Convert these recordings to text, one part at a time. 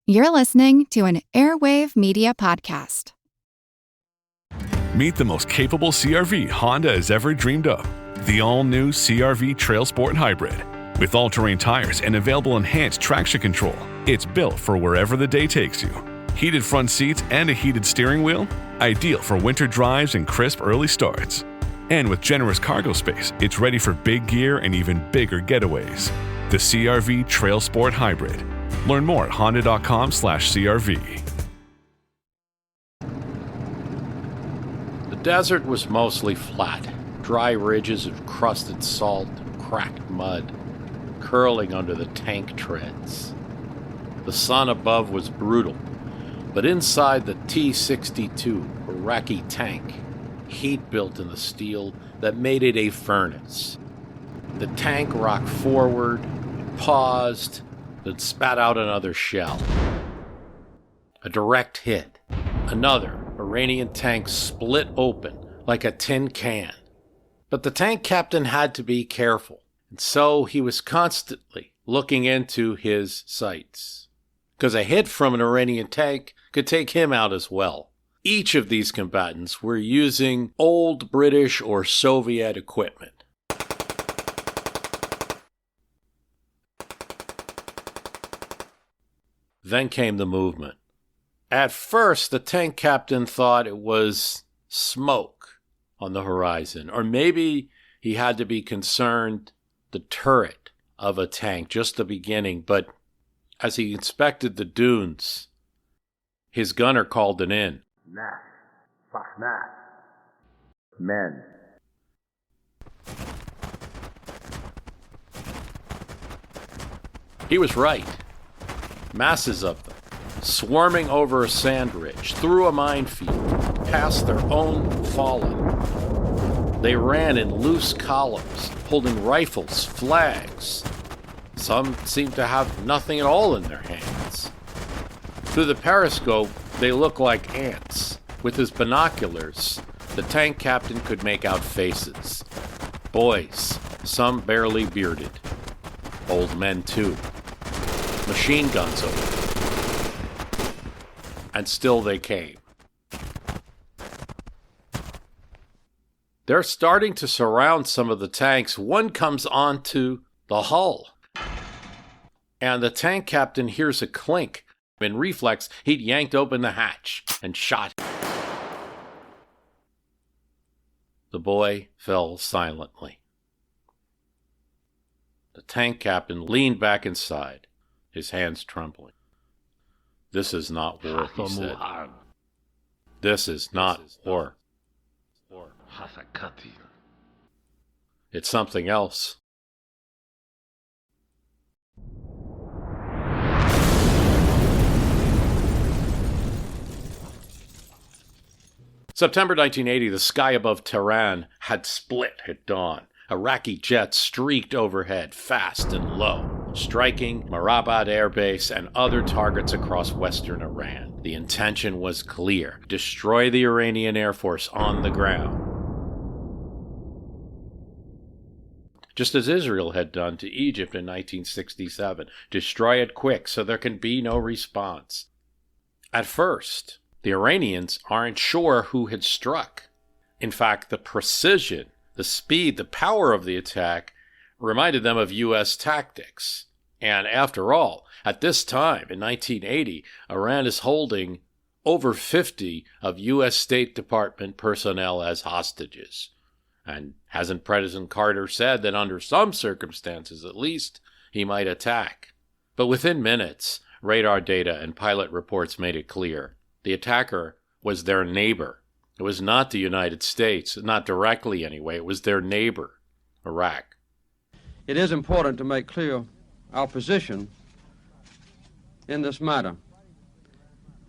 You're listening to an Airwave Media podcast. Meet the most capable CR-V Honda has ever dreamed of. The all-new CR-V Trail Sport Hybrid. With all-terrain tires and available enhanced traction control, it's built for wherever the day takes you. Heated front seats and a heated steering wheel, ideal for winter drives and crisp early starts. And with generous cargo space, it's ready for big gear and even bigger getaways. The CR-V Trail Sport Hybrid. Learn more at honda.com/CRV. The desert was mostly flat, dry ridges of crusted salt and cracked mud, curling under the tank treads. The sun above was brutal, but inside the T-62 Iraqi tank, heat built in the steel that made it a furnace. The tank rocked forward, paused, then spat out another shell. A direct hit. Another Iranian tank split open like a tin can. But the tank captain had to be careful, and so he was constantly looking into his sights, because a hit from an Iranian tank could take him out as well. Each of these combatants were using old British or Soviet equipment. Then came the movement. At first, the tank captain thought it was smoke on the horizon, or maybe he had to be concerned the turret of a tank, just the beginning, but as he inspected the dunes, his gunner called it in. Men. He was right. Masses of them, swarming over a sand ridge, through a minefield, past their own fallen. They ran in loose columns, holding rifles, flags. Some seemed to have nothing at all in their hands. Through the periscope, they looked like ants. With his binoculars, the tank captain could make out faces. Boys, some barely bearded. Old men, too. Machine guns over. And still they came. They're starting to surround some of the tanks. One comes onto the hull, and the tank captain hears a clink. In reflex, he'd yanked open the hatch and shot. The boy fell silently. The tank captain leaned back inside, his hands trembling. "This is not war," he said. "This is not war. It's something else." September 1980, the sky above Tehran had split at dawn. Iraqi jets streaked overhead, fast and low, striking Marabad Air Base and other targets across western Iran. The intention was clear: destroy the Iranian Air Force on the ground, just as Israel had done to Egypt in 1967. Destroy it quick so there can be no response. At first, the Iranians aren't sure who had struck. In fact, the precision, the speed, the power of the attack reminded them of U.S. tactics. And after all, at this time, in 1980, Iran is holding over 50 of U.S. State Department personnel as hostages. And hasn't President Carter said that under some circumstances, at least, he might attack? But within minutes, radar data and pilot reports made it clear. The attacker was their neighbor. It was not the United States, not directly anyway. It was their neighbor, Iraq. It is important to make clear our position in this matter.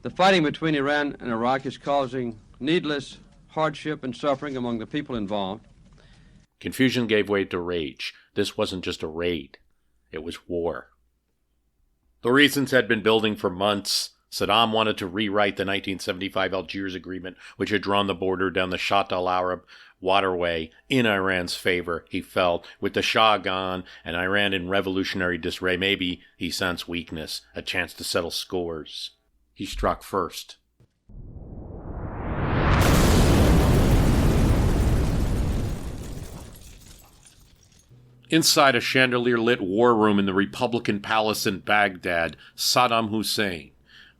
The fighting between Iran and Iraq is causing needless hardship and suffering among the people involved. Confusion gave way to rage. This wasn't just a raid. It was war. The reasons had been building for months. Saddam wanted to rewrite the 1975 Algiers Agreement, which had drawn the border down the Shatt al-Arab waterway in Iran's favor, he felt. With the Shah gone and Iran in revolutionary disarray, maybe he sensed weakness, a chance to settle scores. He struck first. Inside a chandelier-lit war room in the Republican Palace in Baghdad, Saddam Hussein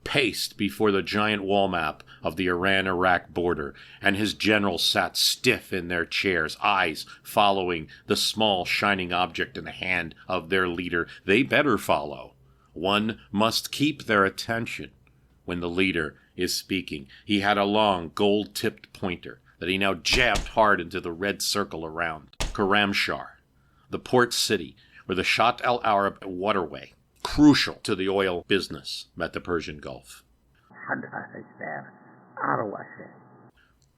paced before the giant wall map of the Iran-Iraq border, and his generals sat stiff in their chairs, eyes following the small shining object in the hand of their leader. They better follow. One must keep their attention when the leader is speaking. He had a long, gold-tipped pointer that he now jabbed hard into the red circle around Khorramshahr, the port city where the Shatt al-Arab waterway, crucial to the oil business, met the Persian Gulf.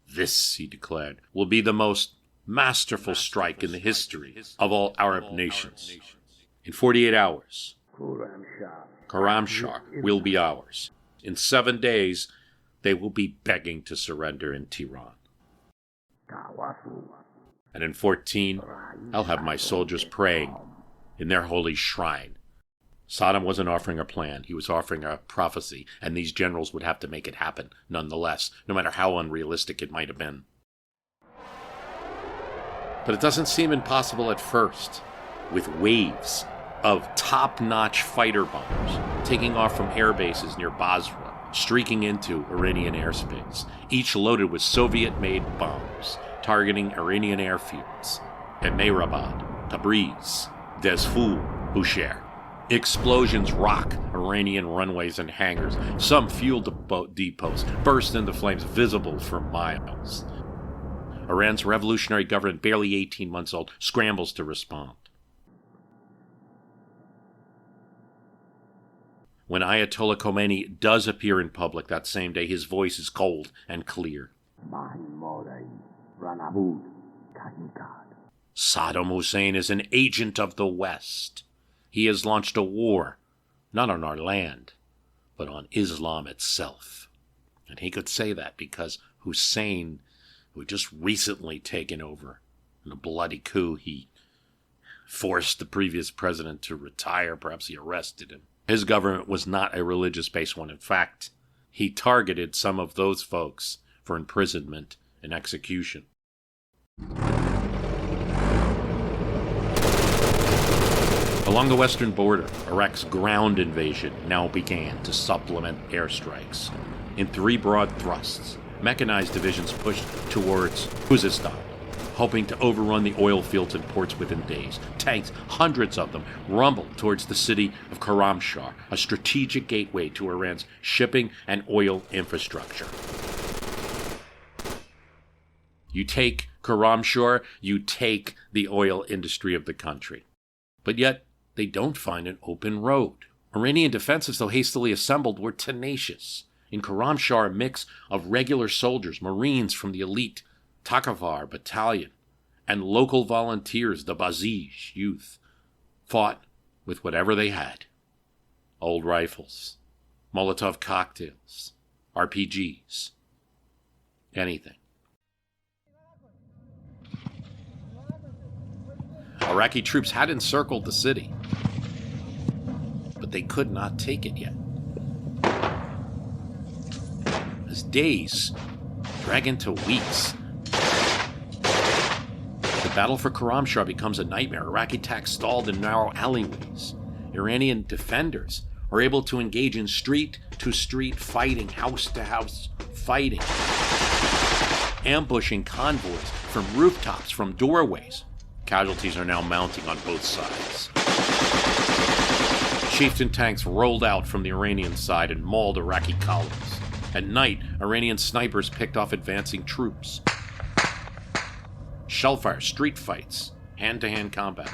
This, he declared, will be the most masterful strike in the history of all Arab nations. In 48 hours, Khorramshahr will be ours. In 7 days, they will be begging to surrender in Tehran. And in 14, I'll have my soldiers praying in their holy shrine. Saddam wasn't offering a plan. He was offering a prophecy, and these generals would have to make it happen nonetheless, no matter how unrealistic it might have been. But it doesn't seem impossible at first, with waves of top-notch fighter bombers taking off from air bases near Basra, streaking into Iranian airspace, each loaded with Soviet-made bombs, targeting Iranian airfields at Mehrabad, Tabriz, Dezful, Bushehr. Explosions rock Iranian runways and hangars. Some fuel depots burst into flames visible for miles. Iran's revolutionary government, barely 18 months old, scrambles to respond. When Ayatollah Khomeini does appear in public that same day, his voice is cold and clear. Saddam Hussein is an agent of the West. He has launched a war, not on our land, but on Islam itself. And he could say that because Hussein, who had just recently taken over in a bloody coup, he forced the previous president to retire. Perhaps he arrested him. His government was not a religious-based one. In fact, he targeted some of those folks for imprisonment and execution. Along the western border, Iraq's ground invasion now began to supplement airstrikes. In 3 broad thrusts, mechanized divisions pushed towards Khuzestan, hoping to overrun the oil fields and ports within days. Tanks, hundreds of them, rumbled towards the city of Khorramshahr, a strategic gateway to Iran's shipping and oil infrastructure. You take Khorramshahr, you take the oil industry of the country. But yet, they don't find an open road. Iranian defenses, though hastily assembled, were tenacious. In Khorramshahr, a mix of regular soldiers, Marines from the elite Takavar battalion, and local volunteers, the Bazij youth, fought with whatever they had. Old rifles, Molotov cocktails, RPGs, anything. Iraqi troops had encircled the city, but they could not take it yet. As days drag into weeks, the battle for Khorramshahr becomes a nightmare. Iraqi tanks stalled in narrow alleyways. Iranian defenders are able to engage in street-to-street fighting, house-to-house fighting, ambushing convoys from rooftops, from doorways. Casualties are now mounting on both sides. Chieftain tanks rolled out from the Iranian side and mauled Iraqi columns. At night, Iranian snipers picked off advancing troops. Shellfire, street fights, hand-to-hand combat.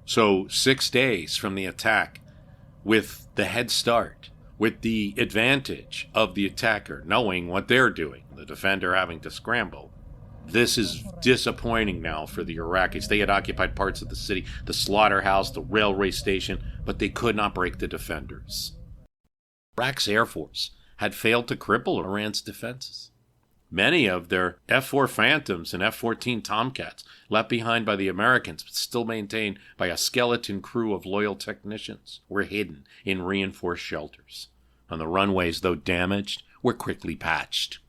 So 6 days from the attack, with the head start, with the advantage of the attacker knowing what they're doing, the defender having to scramble, this is disappointing now for the Iraqis. They had occupied parts of the city, the slaughterhouse, the railway station, but they could not break the defenders. Iraq's air force had failed to cripple Iran's defenses. Many of their F-4 Phantoms and F-14 Tomcats, left behind by the Americans but still maintained by a skeleton crew of loyal technicians, were hidden in reinforced shelters. On the runways, though damaged, were quickly patched.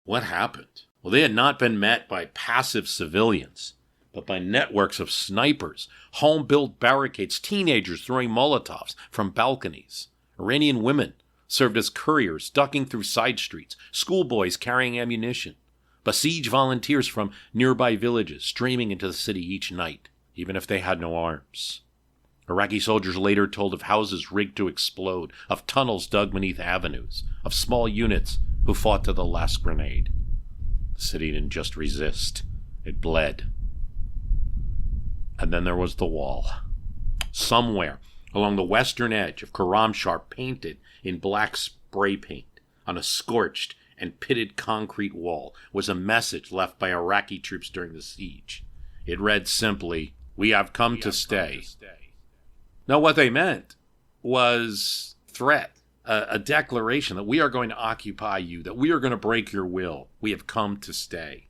What happened? Well, they had not been met by passive civilians, but by networks of snipers, home-built barricades, teenagers throwing Molotovs from balconies, Iranian women served as couriers, ducking through side streets, schoolboys carrying ammunition, besieged volunteers from nearby villages streaming into the city each night, even if they had no arms. Iraqi soldiers later told of houses rigged to explode, of tunnels dug beneath avenues, of small units who fought to the last grenade. The city didn't just resist, it bled. And then there was the wall. Somewhere along the western edge of Khorramshahr, painted in black spray paint on a scorched and pitted concrete wall, was a message left by Iraqi troops during the siege. It read simply, "We have come to stay." Now, what they meant was threat, a declaration that we are going to occupy you, that we are going to break your will. We have come to stay.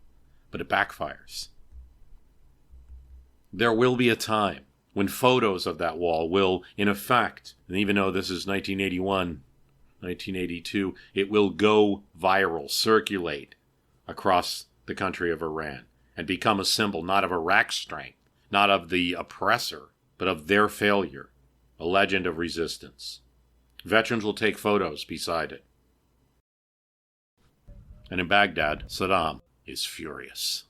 But it backfires. There will be a time when photos of that wall will, in effect, and even though this is 1981, 1982, it will go viral, circulate across the country of Iran, and become a symbol not of Iraq's strength, not of the oppressor, but of their failure, a legend of resistance. Veterans will take photos beside it. And in Baghdad, Saddam is furious.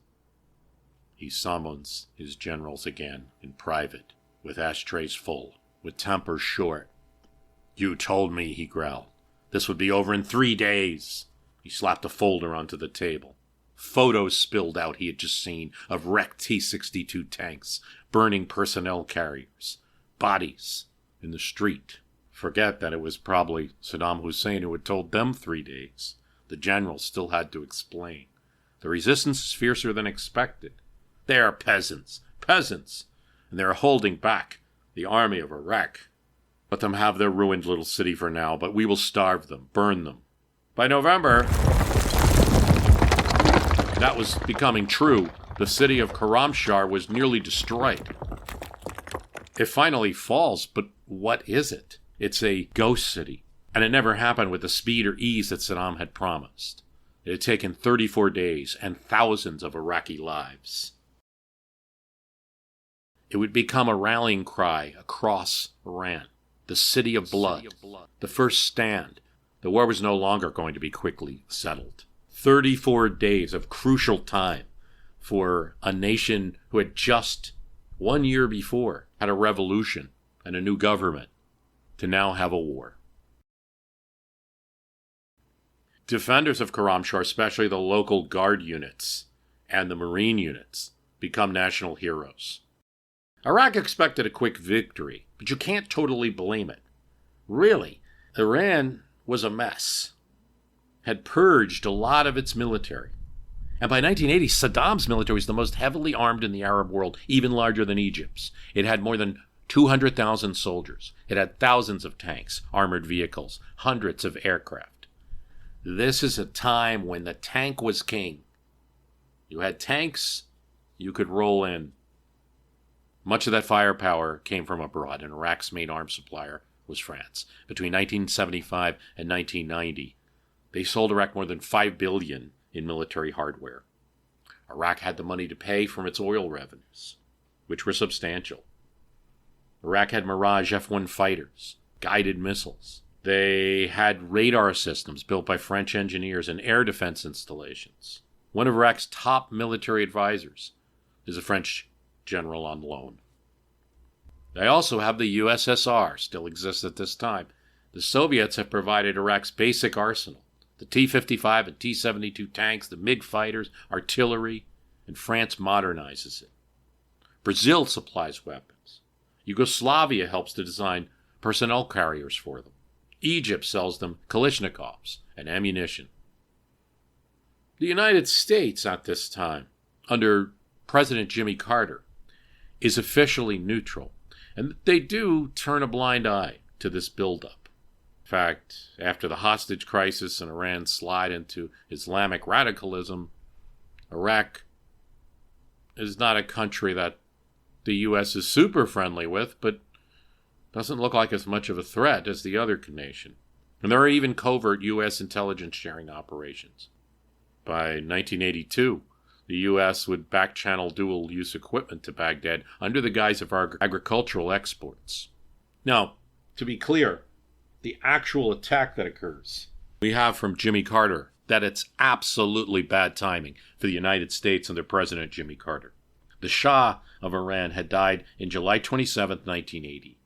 He summons his generals again in private, with ashtrays full, with tempers short. "You told me," he growled, "this would be over in 3 days." He slapped a folder onto the table. Photos spilled out he had just seen of wrecked T-62 tanks, burning personnel carriers, bodies in the street. Forget that it was probably Saddam Hussein who had told them 3 days. The generals still had to explain. The resistance is fiercer than expected. They are peasants, and they are holding back the army of Iraq. Let them have their ruined little city for now, but we will starve them, burn them. By November, that was becoming true. The city of Khorramshahr was nearly destroyed. It finally falls, but what is it? It's a ghost city, and it never happened with the speed or ease that Saddam had promised. It had taken 34 days and thousands of Iraqi lives. It would become a rallying cry across Iran, the city of blood, the first stand. The war was no longer going to be quickly settled. 34 days of crucial time for a nation who had just 1 year before had a revolution and a new government, to now have a war. Defenders of Khorramshahr, especially the local guard units and the Marine units, become national heroes. Iraq expected a quick victory, but you can't totally blame it. Really, Iran was a mess, had purged a lot of its military. And by 1980, Saddam's military was the most heavily armed in the Arab world, even larger than Egypt's. It had more than 200,000 soldiers. It had thousands of tanks, armored vehicles, hundreds of aircraft. This is a time when the tank was king. You had tanks, you could roll in. Much of that firepower came from abroad, and Iraq's main arms supplier was France. Between 1975 and 1990, they sold Iraq more than $5 billion in military hardware. Iraq had the money to pay from its oil revenues, which were substantial. Iraq had Mirage F-1 fighters, guided missiles. They had radar systems built by French engineers and air defense installations. One of Iraq's top military advisors is a French general on loan. They also have the USSR, still exists at this time. The Soviets have provided Iraq's basic arsenal, the T-55 and T-72 tanks, the MiG fighters, artillery, and France modernizes it. Brazil supplies weapons. Yugoslavia helps to design personnel carriers for them. Egypt sells them Kalashnikovs and ammunition. The United States at this time, under President Jimmy Carter, is officially neutral, and they do turn a blind eye to this buildup. In fact, after the hostage crisis and Iran's slide into Islamic radicalism, Iraq is not a country that the U.S. is super friendly with, but doesn't look like as much of a threat as the other nation. And there are even covert U.S. intelligence sharing operations. By 1982, the U.S. would back-channel dual-use equipment to Baghdad under the guise of agricultural exports. Now, to be clear, the actual attack that occurs, we have from Jimmy Carter that it's absolutely bad timing for the United States under President Jimmy Carter. The Shah of Iran had died in July 27, 1980.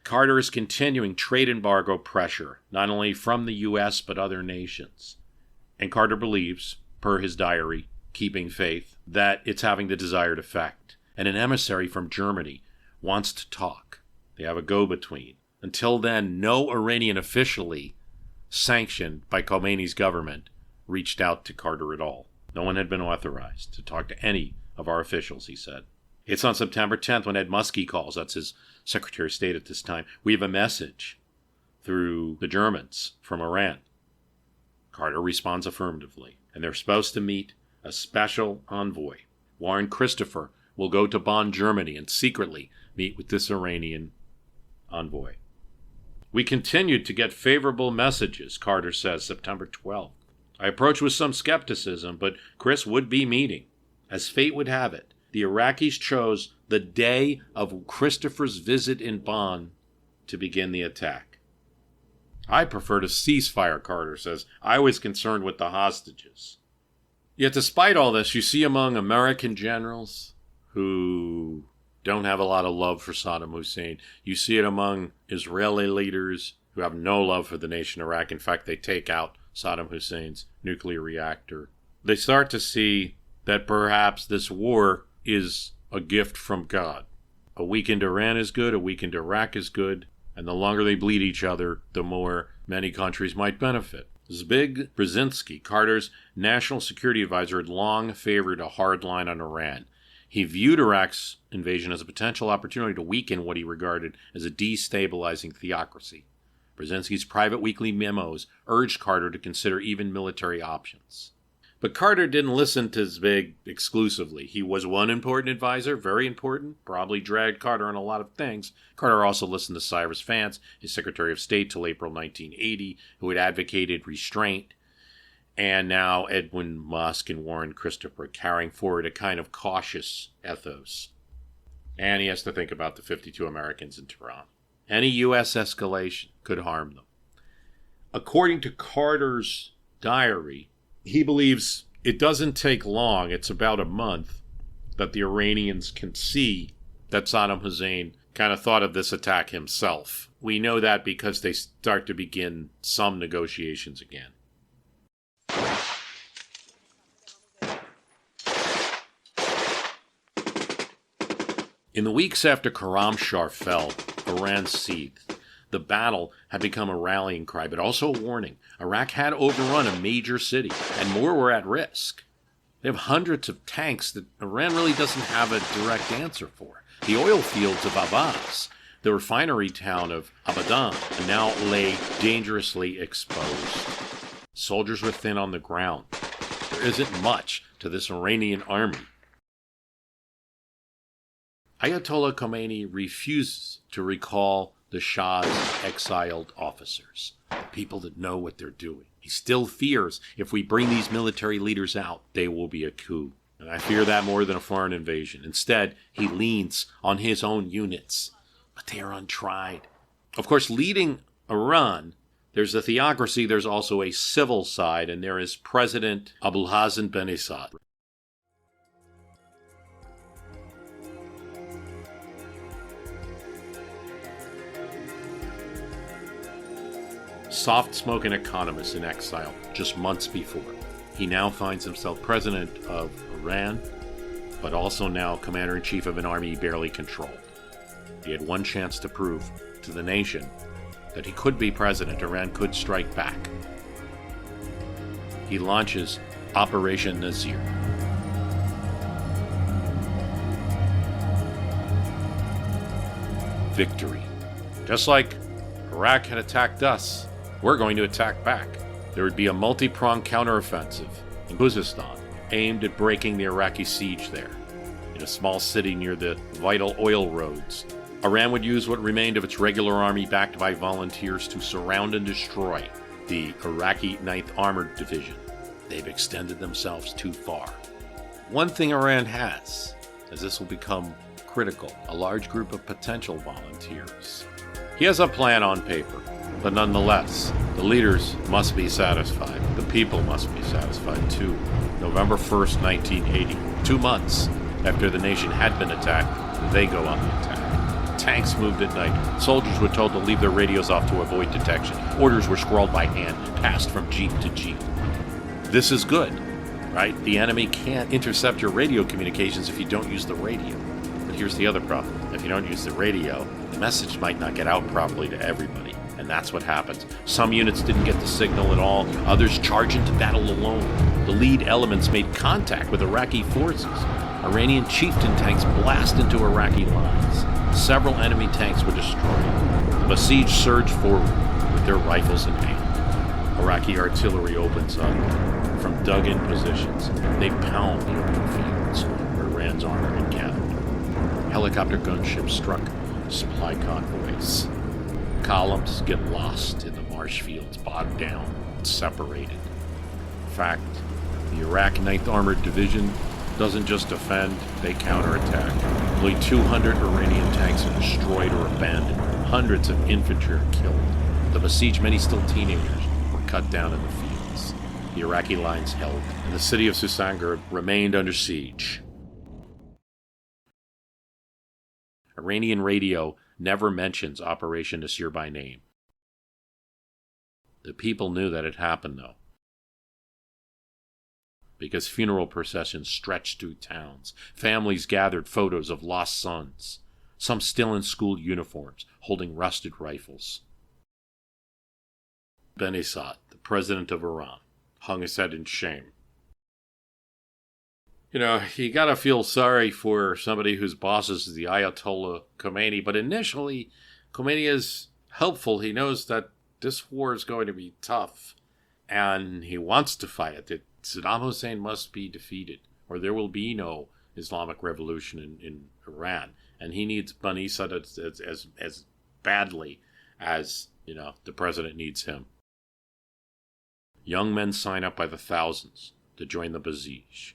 Carter is continuing trade embargo pressure, not only from the U.S. but other nations. And Carter believes, per his diary, Keeping Faith, that it's having the desired effect. And an emissary from Germany wants to talk. They have a go-between. Until then, no Iranian officially sanctioned by Khomeini's government reached out to Carter at all. No one had been authorized to talk to any of our officials, he said. It's on September 10th when Ed Muskie calls. That's his Secretary of State at this time. We have a message through the Germans from Iran. Carter responds affirmatively, and they're supposed to meet a special envoy. Warren Christopher will go to Bonn, Germany, and secretly meet with this Iranian envoy. We continued to get favorable messages, Carter says, September 12th. I approached with some skepticism, but Chris would be meeting. As fate would have it, the Iraqis chose the day of Christopher's visit in Bonn to begin the attack. I preferred a ceasefire, Carter says. I was concerned with the hostages. Yet despite all this, you see among American generals who don't have a lot of love for Saddam Hussein. You see it among Israeli leaders who have no love for the nation Iraq. In fact, they take out Saddam Hussein's nuclear reactor. They start to see that perhaps this war is a gift from God. A weakened Iran is good, a weakened Iraq is good, and the longer they bleed each other, the more many countries might benefit. Zbig Brzezinski, Carter's national security advisor, had long favored a hard line on Iran. He viewed Iraq's invasion as a potential opportunity to weaken what he regarded as a destabilizing theocracy. Brzezinski's private weekly memos urged Carter to consider even military options. But Carter didn't listen to Zbig exclusively. He was one important advisor, very important, probably dragged Carter on a lot of things. Carter also listened to Cyrus Vance, his Secretary of State till April 1980, who had advocated restraint, and now Edwin Musk and Warren Christopher carrying forward a kind of cautious ethos. And he has to think about the 52 Americans in Tehran. Any U.S. escalation could harm them. According to Carter's diary, he believes it doesn't take long, it's about a month, that the Iranians can see that Saddam Hussein kind of thought of this attack himself. We know that because they start to begin some negotiations again. In the weeks after Khorramshahr fell, Iran seethed. The battle had become a rallying cry, but also a warning. Iraq had overrun a major city, and more were at risk. They have hundreds of tanks that Iran really doesn't have a direct answer for. The oil fields of Abbas, the refinery town of Abadan, now lay dangerously exposed. Soldiers were thin on the ground. There isn't much to this Iranian army. Ayatollah Khomeini refuses to recall the Shah's exiled officers, the people that know what they're doing. He still fears if we bring these military leaders out, they will be a coup. And I fear that more than a foreign invasion. Instead, he leans on his own units, but they are untried. Of course, leading Iran, there's a theocracy, there's also a civil side, and there is President Abulhassan bin Assad. Soft-spoken economist in exile just months before. He now finds himself president of Iran, but also now commander-in-chief of an army he barely controlled. He had one chance to prove to the nation that he could be president. Iran could strike back. He launches Operation Nazir. Victory. Just like Iraq had attacked us, we're going to attack back. There would be a multi-pronged counteroffensive in Khuzestan aimed at breaking the Iraqi siege there. In a small city near the vital oil roads, Iran would use what remained of its regular army backed by volunteers to surround and destroy the Iraqi 9th Armored Division. They've extended themselves too far. One thing Iran has, as this will become critical, a large group of potential volunteers. He has a plan on paper, but nonetheless, the leaders must be satisfied. The people must be satisfied too. November 1st, 1980, 2 months after the nation had been attacked, they go on the attack. Tanks moved at night. Soldiers were told to leave their radios off to avoid detection. Orders were scrawled by hand, passed from jeep to jeep. This is good, right? The enemy can't intercept your radio communications if you don't use the radio. But here's the other problem. If you don't use the radio, the message might not get out properly to everybody. And that's what happens. Some units didn't get the signal at all. Others charge into battle alone. The lead elements made contact with Iraqi forces. Iranian chieftain tanks blast into Iraqi lines. Several enemy tanks were destroyed. The besieged surged forward with their rifles in hand. Iraqi artillery opens up. From dug-in positions, they pound the open fields where Iran's armor had gathered. Helicopter gunships struck supply convoys. Columns get lost in the marsh fields, bogged down, separated. In fact, the Iraq 9th Armored Division doesn't just defend, they counterattack. Nearly 200 Iranian tanks are destroyed or abandoned. Hundreds of infantry are killed. The besieged, many still teenagers, were cut down in the fields. The Iraqi lines held, and the city of Susangard remained under siege. Iranian radio never mentions Operation Nasir by name. The people knew that it happened, though, because funeral processions stretched through towns. Families gathered photos of lost sons, some still in school uniforms, holding rusted rifles. Benisat, the president of Iran, hung his head in shame. You know, you gotta feel sorry for somebody whose boss is the Ayatollah Khomeini, but initially, Khomeini is helpful. He knows that this war is going to be tough, and he wants to fight it. That Saddam Hussein must be defeated, or there will be no Islamic revolution in Iran. And he needs Benisat as badly as, the president needs him. Young men sign up by the thousands to join the Basij.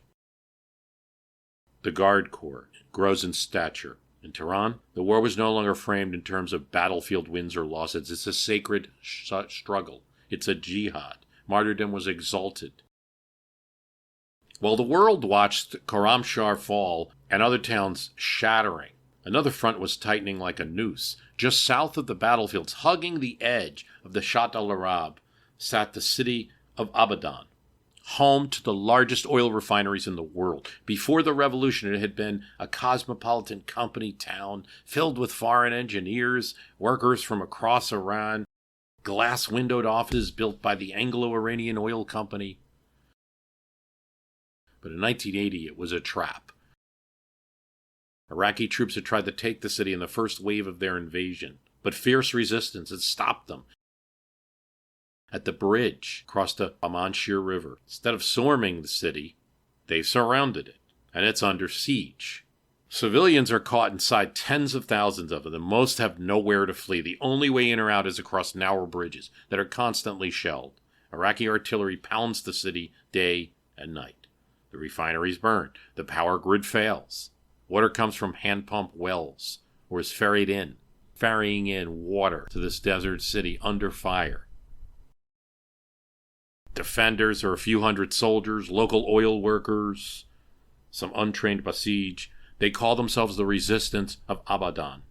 The Guard Corps grows in stature. In Tehran, the war was no longer framed in terms of battlefield wins or losses. It's a sacred struggle. It's a jihad. Martyrdom was exalted. While the world watched Khorramshahr fall and other towns shattering, another front was tightening like a noose. Just south of the battlefields, hugging the edge of the Shat al-Arab, sat the city of Abadan, home to the largest oil refineries in the world. Before the revolution, it had been a cosmopolitan company town filled with foreign engineers, workers from across Iran, glass-windowed offices built by the Anglo-Iranian Oil Company. But in 1980, it was a trap. Iraqi troops had tried to take the city in the first wave of their invasion, but fierce resistance had stopped them. At the bridge across the Amanshir River, instead of storming the city, they surrounded it, and it's under siege. Civilians are caught inside, tens of thousands of them, and most have nowhere to flee. The only way in or out is across narrow bridges that are constantly shelled. Iraqi artillery pounds the city day and night. The refineries burn. The power grid fails. Water comes from hand-pump wells, or is ferrying in water to this desert city under fire. Defenders are a few hundred soldiers, local oil workers, some untrained Basij. They call themselves the Resistance of Abadan.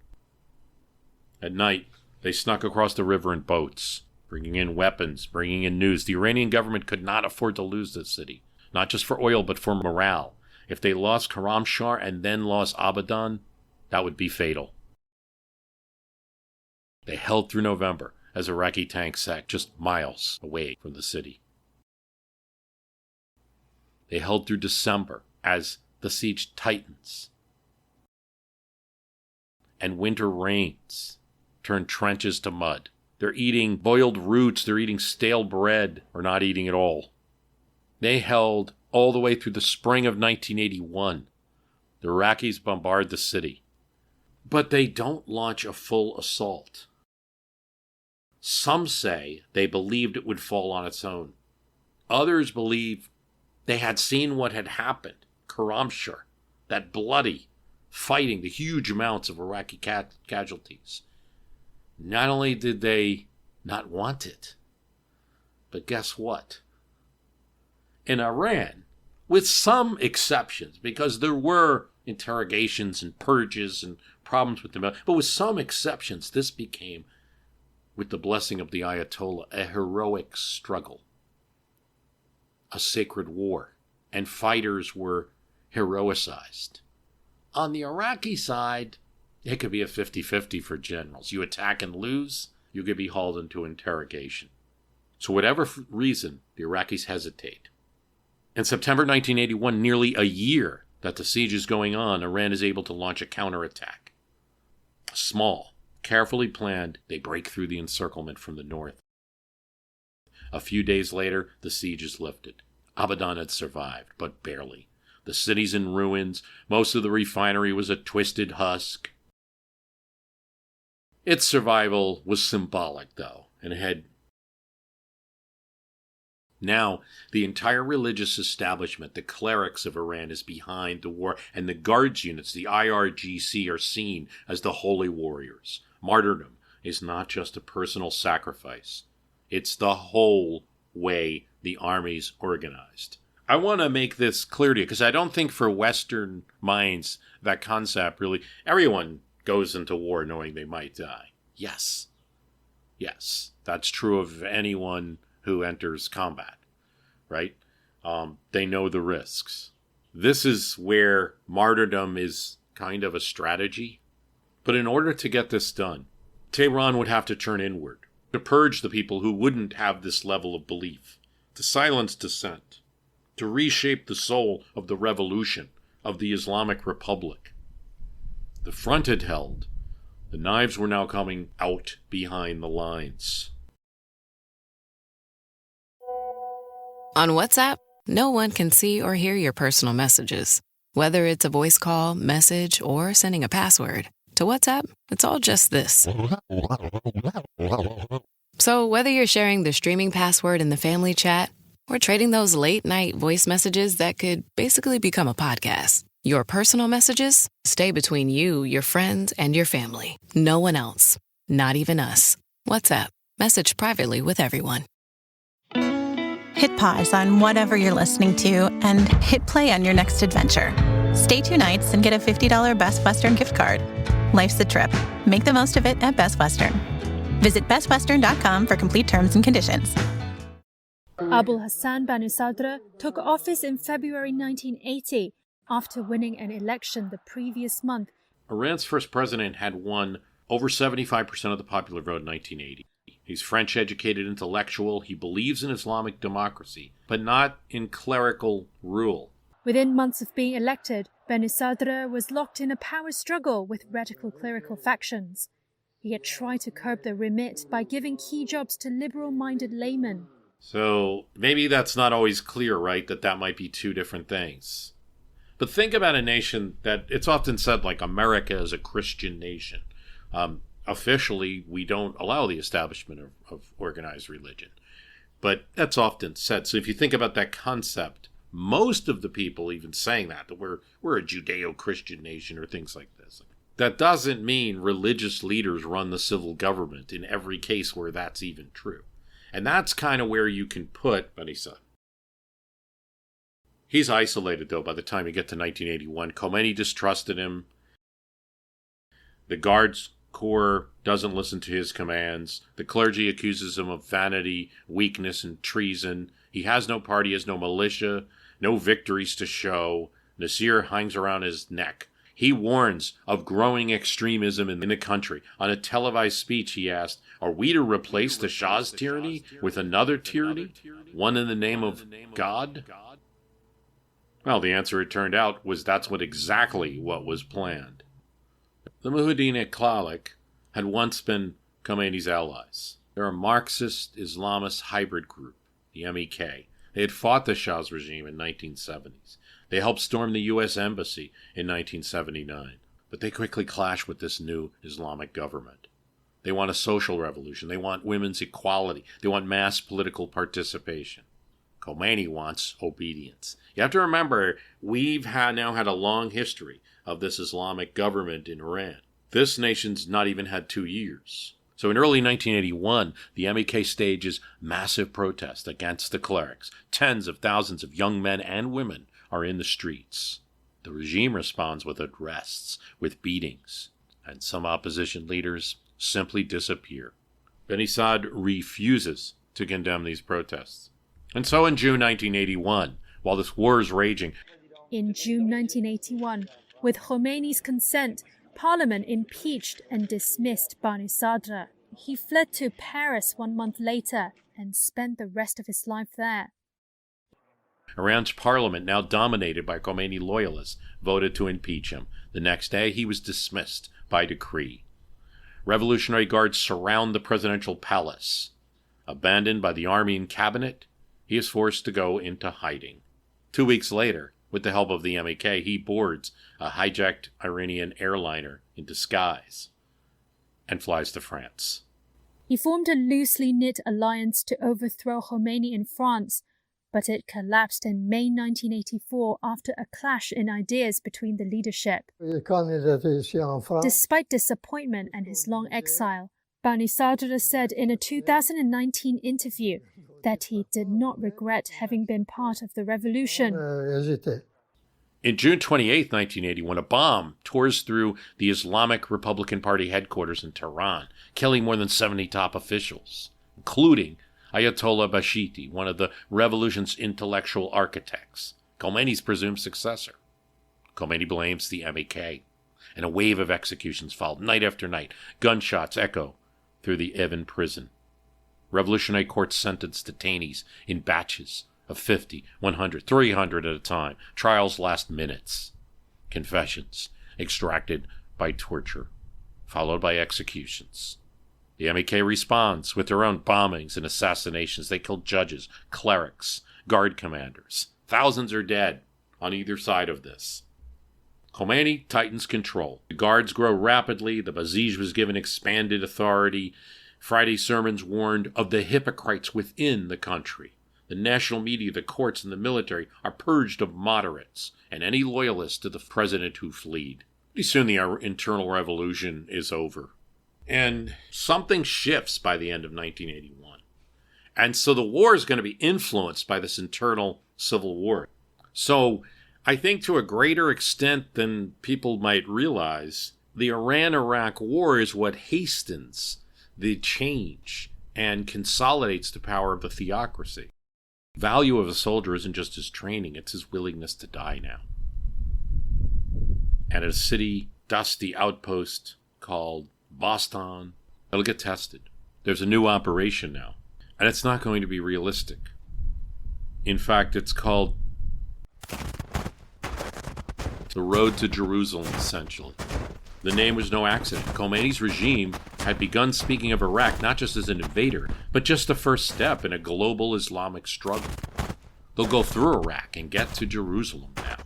At night, they snuck across the river in boats, bringing in weapons, bringing in news. The Iranian government could not afford to lose this city, not just for oil, but for morale. If they lost Khorramshahr and then lost Abadan, that would be fatal. They held through November as Iraqi tanks sat just miles away from the city. They held through December as the siege tightens. And winter rains turned trenches to mud. They're eating boiled roots. They're eating stale bread or not eating at all. They held all the way through the spring of 1981. The Iraqis bombard the city. But they don't launch a full assault. Some say they believed it would fall on its own. Others believe they had seen what had happened. Karamshar, that bloody fighting, the huge amounts of Iraqi casualties. Not only did they not want it, but guess what? In Iran, with some exceptions, because there were interrogations and purges and problems with them, but with some exceptions, this became, with the blessing of the Ayatollah, a heroic struggle, a sacred war, and fighters were heroicized. On the Iraqi side, it could be a 50-50 for generals. You attack and lose, you could be hauled into interrogation. So whatever reason, the Iraqis hesitate. In September 1981, nearly a year that the siege is going on, Iran is able to launch a counterattack. Small, carefully planned, they break through the encirclement from the north. A few days later, the siege is lifted. Abadan had survived, but barely. The city's in ruins. Most of the refinery was a twisted husk. Its survival was symbolic, though, and it had... Now, the entire religious establishment, the clerics of Iran, is behind the war, and the guards units, the IRGC, are seen as the holy warriors. Martyrdom is not just a personal sacrifice. It's the whole way the army's organized. I want to make this clear to you, because I don't think for Western minds that concept really... Everyone goes into war knowing they might die. Yes, that's true of anyone who enters combat, right? They know the risks. This is where martyrdom is kind of a strategy. But in order to get this done, Tehran would have to turn inward, to purge the people who wouldn't have this level of belief, to silence dissent, to reshape the soul of the revolution, of the Islamic Republic. The front had held. The knives were now coming out behind the lines. On WhatsApp, no one can see or hear your personal messages. Whether it's a voice call, message, or sending a password. To WhatsApp, it's all just this. So whether you're sharing the streaming password in the family chat or trading those late-night voice messages that could basically become a podcast, your personal messages stay between you, your friends, and your family. No one else. Not even us. WhatsApp. Message privately with everyone. Hit pause on whatever you're listening to and hit play on your next adventure. Stay 2 nights and get a $50 Best Western gift card. Life's a trip. Make the most of it at Best Western. Visit bestwestern.com for complete terms and conditions. Abul Hassan Banu Sadra took office in February 1980 after winning an election the previous month. Iran's first president had won over 75% of the popular vote in 1980. He's French-educated intellectual. He believes in Islamic democracy, but not in clerical rule. Within months of being elected, Banu Sadra was locked in a power struggle with radical clerical factions. He had tried to curb the remit by giving key jobs to liberal-minded laymen. So maybe that's not always clear, right, that might be two different things. But think about a nation that, it's often said, like America is a Christian nation. Officially, we don't allow the establishment of organized religion. But that's often said. So if you think about that concept, most of the people even saying that we're a Judeo-Christian nation or things like this. That doesn't mean religious leaders run the civil government in every case where that's even true. And that's kind of where you can put Banisa. He's isolated, though, by the time you get to 1981. Khomeini distrusted him. The Guards Corps doesn't listen to his commands. The clergy accuses him of vanity, weakness, and treason. He has no party, has no militia, no victories to show. Nasir hangs around his neck. He warns of growing extremism in the country. On a televised speech, he asked, "Are we to replace the Shah's tyranny with another tyranny? One in the name of God?" Well, the answer, it turned out, was that's exactly what was planned. The Mujahideen Iqlalic had once been Khomeini's allies. They're a Marxist Islamist hybrid group, the MEK. They had fought the Shah's regime in 1970s. They helped storm the U.S. Embassy in 1979. But they quickly clash with this new Islamic government. They want a social revolution. They want women's equality. They want mass political participation. Khomeini wants obedience. You have to remember, we've now had a long history of this Islamic government in Iran. This nation's not even had 2 years. So in early 1981, the MEK stages massive protest against the clerics. Tens of thousands of young men and women are in the streets. The regime responds with arrests, with beatings, and some opposition leaders simply disappear. Benisadr refuses to condemn these protests. And so in June 1981, while this war is raging... In June 1981, with Khomeini's consent, Parliament impeached and dismissed Benisadr. He fled to Paris 1 month later and spent the rest of his life there. Iran's parliament, now dominated by Khomeini loyalists, voted to impeach him. The next day, he was dismissed by decree. Revolutionary Guards surround the presidential palace. Abandoned by the army and cabinet, he is forced to go into hiding. 2 weeks later, with the help of the MEK, he boards a hijacked Iranian airliner in disguise and flies to France. He formed a loosely knit alliance to overthrow Khomeini in France, but it collapsed in May 1984 after a clash in ideas between the leadership. Despite disappointment and his long exile, Benisadr said in a 2019 interview that he did not regret having been part of the revolution. In June 28, 1981, a bomb tore through the Islamic Republican Party headquarters in Tehran, killing more than 70 top officials, including Ayatollah Bashiti, one of the revolution's intellectual architects, Khomeini's presumed successor. Khomeini blames the MEK, and a wave of executions followed night after night. Gunshots echo through the Evin prison. Revolutionary courts sentenced detainees in batches of 50, 100, 300 at a time. Trials last minutes. Confessions extracted by torture, followed by executions. The MEK responds with their own bombings and assassinations. They kill judges, clerics, guard commanders. Thousands are dead on either side of this. Khomeini tightens control. The guards grow rapidly. The Basij was given expanded authority. Friday sermons warned of the hypocrites within the country. The national media, the courts, and the military are purged of moderates and any loyalists to the president who fled. Pretty soon the internal revolution is over. And something shifts by the end of 1981. And so the war is going to be influenced by this internal civil war. So I think to a greater extent than people might realize, the Iran-Iraq war is what hastens the change and consolidates the power of the theocracy. The value of a soldier isn't just his training, it's his willingness to die now. And at a city, dusty outpost called Boston, it'll get tested. There's a new operation now, and it's not going to be realistic. In fact, it's called the Road to Jerusalem, essentially. The name was no accident. Khomeini's regime had begun speaking of Iraq not just as an invader, but just the first step in a global Islamic struggle. They'll go through Iraq and get to Jerusalem now,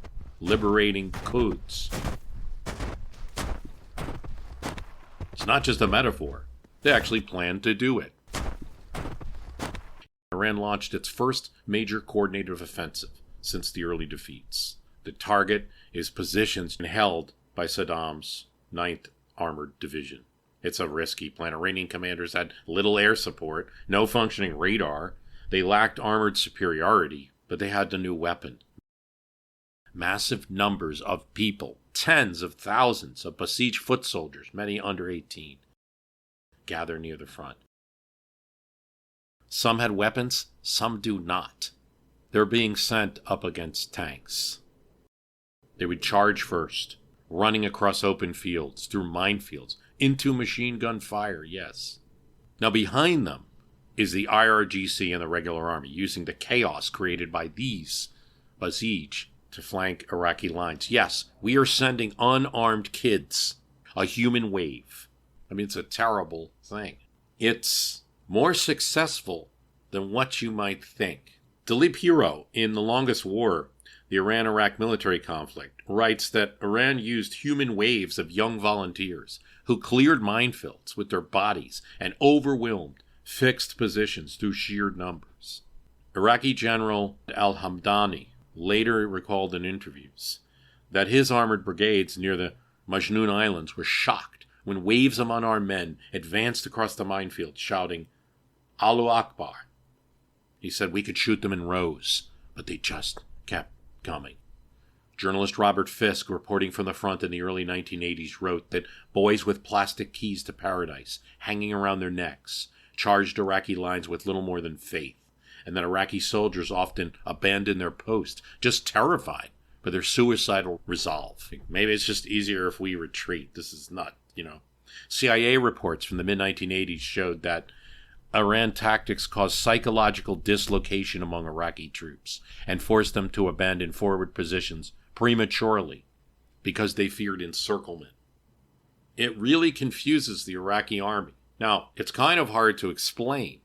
liberating Quds. It's not just a metaphor. They actually plan to do it. Iran launched its first major coordinated offensive since the early defeats. The target is positions held by Saddam's 9th Armored Division. It's a risky plan. Iranian commanders had little air support, no functioning radar. They lacked armored superiority, but they had the new weapon. Massive numbers of people, tens of thousands of besieged foot soldiers, many under 18, gather near the front. Some had weapons, some do not. They're being sent up against tanks. They would charge first, running across open fields, through minefields, into machine gun fire, yes. Now behind them is the IRGC and the regular army, using the chaos created by these Basij to flank Iraqi lines. Yes, we are sending unarmed kids, a human wave. I mean, it's a terrible thing. It's more successful than what you might think. Dilip Hero, in The Longest War, the Iran-Iraq military conflict, writes that Iran used human waves of young volunteers who cleared minefields with their bodies and overwhelmed fixed positions through sheer numbers. Iraqi General al-Hamdani later recalled in interviews that his armored brigades near the Majnun Islands were shocked when waves of unarmed men advanced across the minefield shouting, "Allahu Akbar." He said we could shoot them in rows, but they just kept coming. Journalist Robert Fisk, reporting from the front in the early 1980s, wrote that boys with plastic keys to paradise hanging around their necks charged Iraqi lines with little more than faith, and that Iraqi soldiers often abandoned their post, just terrified by their suicidal resolve. Maybe it's just easier if we retreat. This is not, CIA reports from the mid-1980s showed that Iran tactics caused psychological dislocation among Iraqi troops and forced them to abandon forward positions prematurely because they feared encirclement. It really confuses the Iraqi army. Now, it's kind of hard to explain,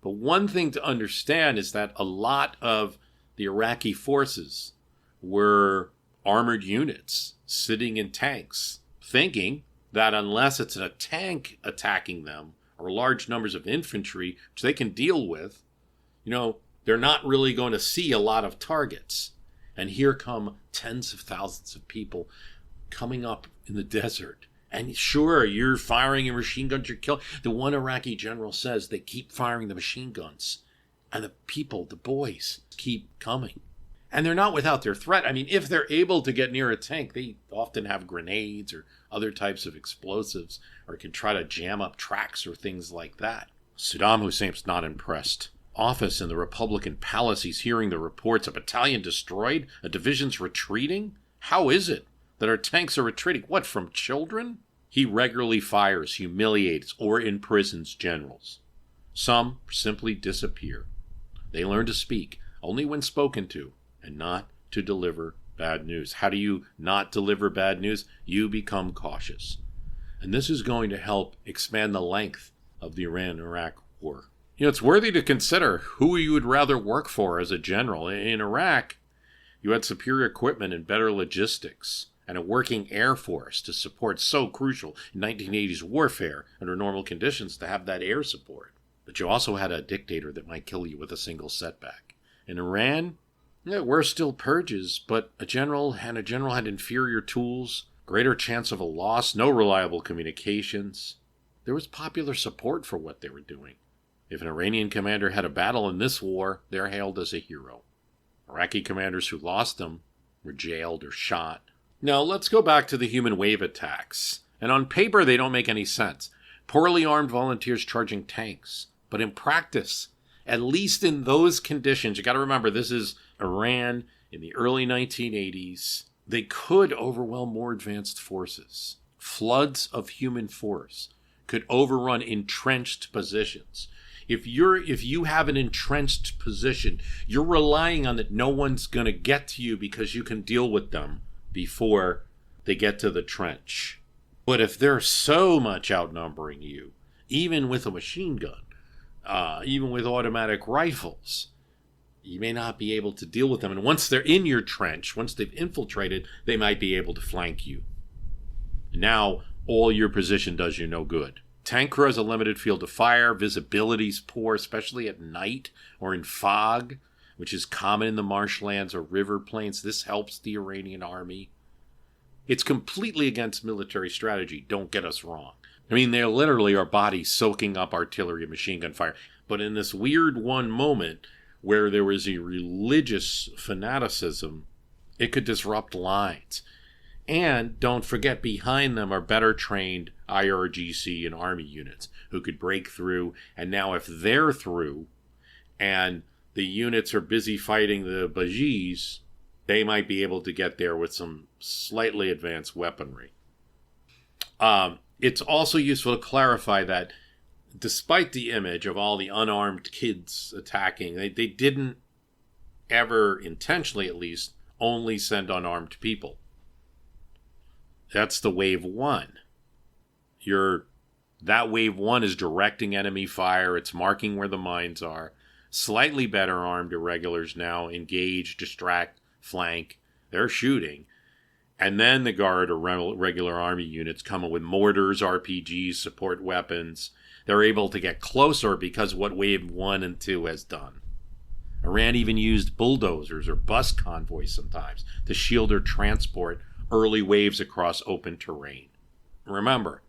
but one thing to understand is that a lot of the Iraqi forces were armored units sitting in tanks, thinking that unless it's a tank attacking them or large numbers of infantry, which they can deal with, they're not really going to see a lot of targets. And here come tens of thousands of people coming up in the desert. And sure, you're firing your machine guns, you're killing. The one Iraqi general says they keep firing the machine guns. And the people, the boys, keep coming. And they're not without their threat. I mean, if they're able to get near a tank, they often have grenades or other types of explosives, or can try to jam up tracks or things like that. Saddam Hussein's not impressed. Office in the Republican palace, he's hearing the reports, a battalion destroyed, a division's retreating. How is it that our tanks are retreating? What, from children? He regularly fires, humiliates, or imprisons generals. Some simply disappear. They learn to speak only when spoken to, and not to deliver bad news. How do you not deliver bad news? You become cautious. And this is going to help expand the length of the Iran-Iraq war. It's worthy to consider who you would rather work for as a general. In Iraq, you had superior equipment and better logistics, and a working air force to support, so crucial in 1980s warfare under normal conditions to have that air support. But you also had a dictator that might kill you with a single setback. In Iran, were still purges, but a general had inferior tools, greater chance of a loss, no reliable communications. There was popular support for what they were doing. If an Iranian commander had a battle in this war, they're hailed as a hero. Iraqi commanders who lost them were jailed or shot. Now, let's go back to the human wave attacks. And on paper, they don't make any sense. Poorly armed volunteers charging tanks. But in practice, at least in those conditions, you got to remember, this is Iran in the early 1980s. They could overwhelm more advanced forces. Floods of human force could overrun entrenched positions. If you have an entrenched position, you're relying on that no one's going to get to you because you can deal with them before they get to the trench. But if they're so much outnumbering you, even with a machine gun, even with automatic rifles, you may not be able to deal with them. And once they're in your trench, once they've infiltrated, they might be able to flank you. Now, all your position does you no good. Tank crew has a limited field of fire. Visibility's poor, especially at night or in fog, which is common in the marshlands or river plains. This helps the Iranian army. It's completely against military strategy, don't get us wrong. I mean, they literally are bodies soaking up artillery and machine gun fire. But in this weird one moment where there was a religious fanaticism, it could disrupt lines. And don't forget, behind them are better trained IRGC and Army units who could break through. And now if they're through and the units are busy fighting the Bajis, they might be able to get there with some slightly advanced weaponry. It's also useful to clarify that despite the image of all the unarmed kids attacking, they didn't ever, intentionally at least, only send unarmed people. That's the wave one. Your That wave 1 is directing enemy fire. It's marking where the mines are. Slightly better armed irregulars now engage, distract, flank. They're shooting. And then the Guard or regular army units come in with mortars, RPGs, support weapons. They're able to get closer because of what Wave 1 and 2 has done. Iran even used bulldozers or bus convoys sometimes to shield or transport early waves across open terrain. Remember,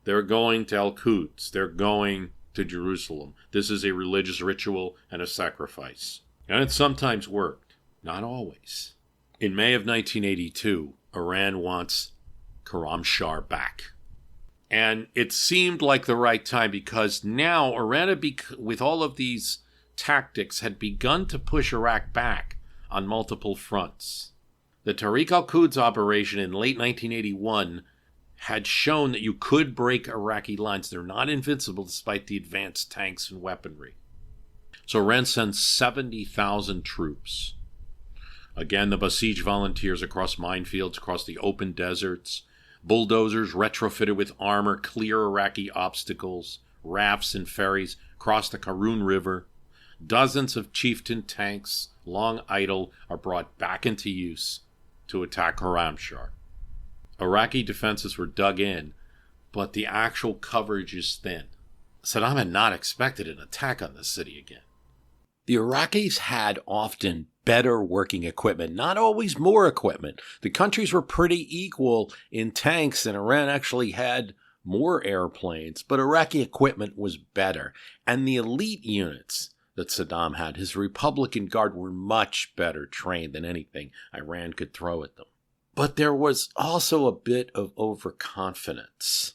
they're going to Al-Quds. They're going to Jerusalem. This is a religious ritual and a sacrifice. And it sometimes worked, not always. In May of 1982, Iran wants Khorramshahr back. And it seemed like the right time because now Iran, with all of these tactics, had begun to push Iraq back on multiple fronts. The Tariq al-Quds operation in late 1981 had shown that you could break Iraqi lines. They're not invincible despite the advanced tanks and weaponry. So Iran sends 70,000 troops. Again, the Basij volunteers across minefields, across the open deserts, bulldozers retrofitted with armor clear Iraqi obstacles, rafts and ferries cross the Karun River. Dozens of chieftain tanks, long idle, are brought back into use to attack Khorramshahr. Iraqi defenses were dug in, but the actual coverage is thin. Saddam had not expected an attack on the city again. The Iraqis had often better working equipment, not always more equipment. The countries were pretty equal in tanks, and Iran actually had more airplanes, but Iraqi equipment was better. And the elite units that Saddam had, his Republican Guard, were much better trained than anything Iran could throw at them. But there was also a bit of overconfidence.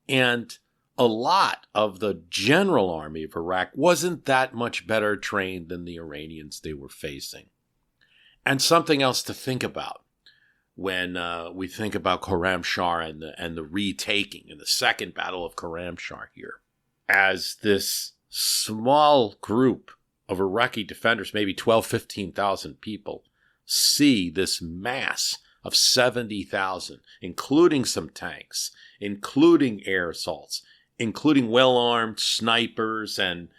And a lot of the general army of Iraq wasn't that much better trained than the Iranians they were facing. And something else to think about when we think about Khorramshahr and the retaking in the second battle of Khorramshahr here. As this small group of Iraqi defenders, maybe 12,000, 15,000 people, see this mass of 70,000, including some tanks, including air assaults, including well-armed snipers and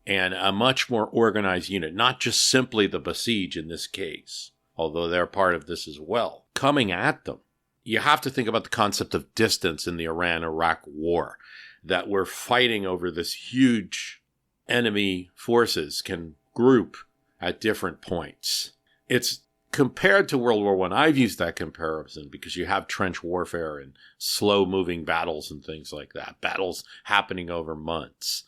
a much more organized unit, not just simply the Basij in this case, although they're part of this as well, coming at them. You have to think about the concept of distance in the Iran-Iraq war, that we're fighting over this huge enemy forces can group at different points. It's compared to World War I, I've used that comparison because you have trench warfare and slow-moving battles and things like that, battles happening over months.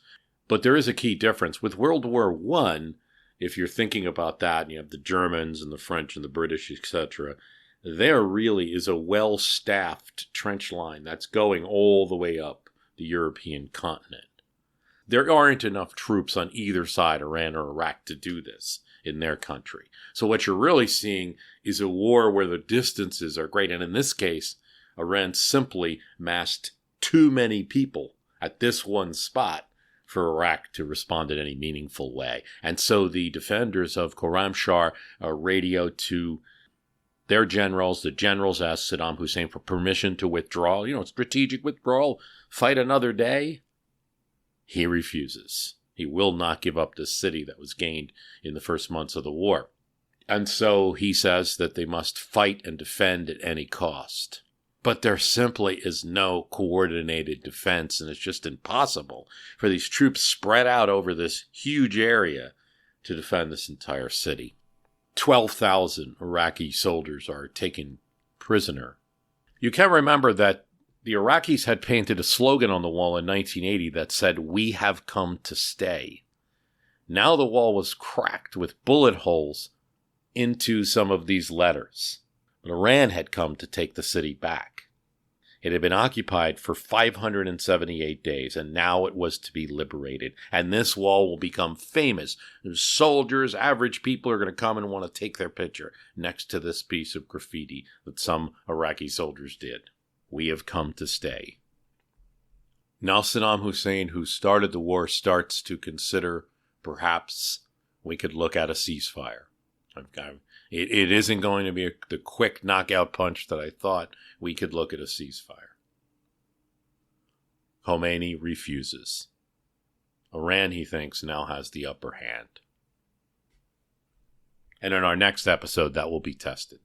But there is a key difference. With World War I, if you're thinking about that, and you have the Germans and the French and the British, etc., there really is a well-staffed trench line that's going all the way up the European continent. There aren't enough troops on either side, Iran or Iraq, to do this in their country. So what you're really seeing is a war where the distances are great. And in this case, Iran simply massed too many people at this one spot for Iraq to respond in any meaningful way. And so the defenders of Khorramshahr radioed to their generals. The generals asked Saddam Hussein for permission to withdraw. Strategic withdrawal, fight another day. He refuses. He will not give up this city that was gained in the first months of the war. And so he says that they must fight and defend at any cost. But there simply is no coordinated defense, and it's just impossible for these troops spread out over this huge area to defend this entire city. 12,000 Iraqi soldiers are taken prisoner. You can remember that the Iraqis had painted a slogan on the wall in 1980 that said, "We have come to stay." Now the wall was cracked with bullet holes into some of these letters. But Iran had come to take the city back. It had been occupied for 578 days, and now it was to be liberated. And this wall will become famous. Soldiers, average people are going to come and want to take their picture next to this piece of graffiti that some Iraqi soldiers did. We have come to stay. Now Saddam Hussein, who started the war, starts to consider perhaps we could look at a ceasefire. It isn't going to be the quick knockout punch that I thought. We could look at a ceasefire. Khomeini refuses. Iran, he thinks, now has the upper hand. And in our next episode, that will be tested.